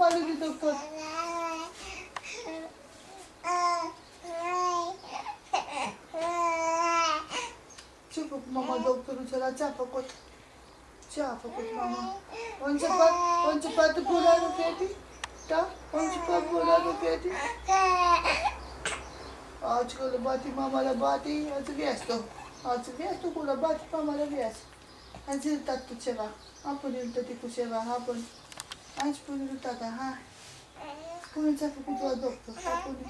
Mama lui doctor. Ce a făcut mama doctorul ăla? Ce a făcut? Ce a făcut mama? A început bolarea Feti? Da? A început bolarea Feti? Azi că le bate mama, le bate, azi vezi tu. Azi vezi tu cum le bate mama, le vezi. Hai zi tatu ceva. Hai pune-l tăticu ceva, hai pune. Hai spune-l tata, hai. Spune ce a făcut la doctor, hai pune.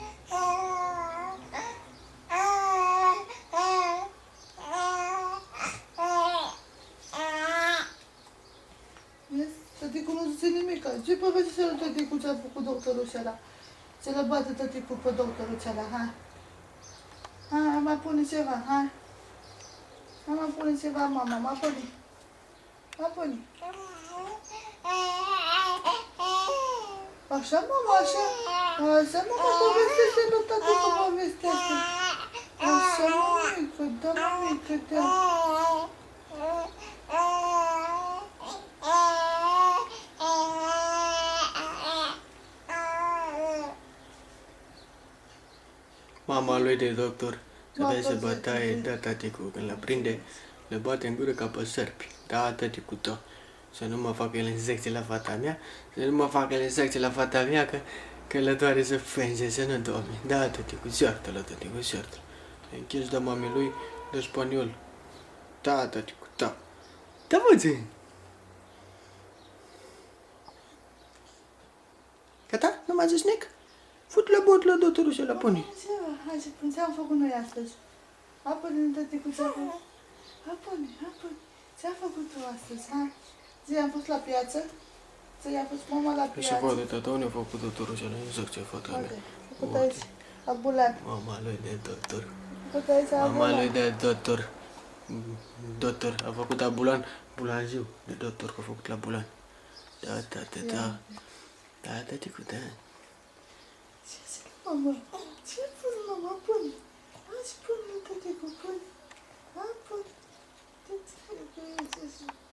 Vezi? Tăticu nu zice nimic. Ce povestește lui tăticu ce a făcut doctorul ăla? Ce le bate tăticu pe doctorul ăla, hai. Hai, mai pune ceva, hai. Hai, mai pune ceva, mama, mai pune. Mai pune. Așa, mama, așa. Așa, mama, povestește lui tăticu, povestește. Așa, mămică, da, mămică, da. Mama lui de doctor să se bătaie, da, taticu, când le prinde, le bate în gură ca pe sărpi. Da, taticu tău, să nu mă facă el insecții la fata mea, să nu mă facă el insecții la fata mea, că le doare să fânge, să nu dormi. Da, taticu, soartă-l, taticu, soartă-l. Închizi de mami lui de spaniol. Da, taticu, da. Da, bățe! Gata? Nu mai zis nic? Fut la bot la doctorul și la pune. Hai să pun, ce-am făcut noi astăzi? Apă-ne, tăticu, ce-a făcut? Apă-ne, apă-ne. Ce-a făcut tu astăzi, ha? Zi, am fost la piață. Zi, a fost mama la piață. Și poate, tata, unde a făcut doctorul și la insecție, fata mea? A făcut aici, la bulan. Mama lui de doctor. A făcut aici, la Mama bulan. lui de doctor. Doctor, a făcut la bulan. Bulanziu de doctor, că a făcut la bulan. Da, da, da, da. Da, taticu, da. Ce zic, mama? Ce pun, mama? Pune. Hai, spune, tăticu, pune. Hai, pune.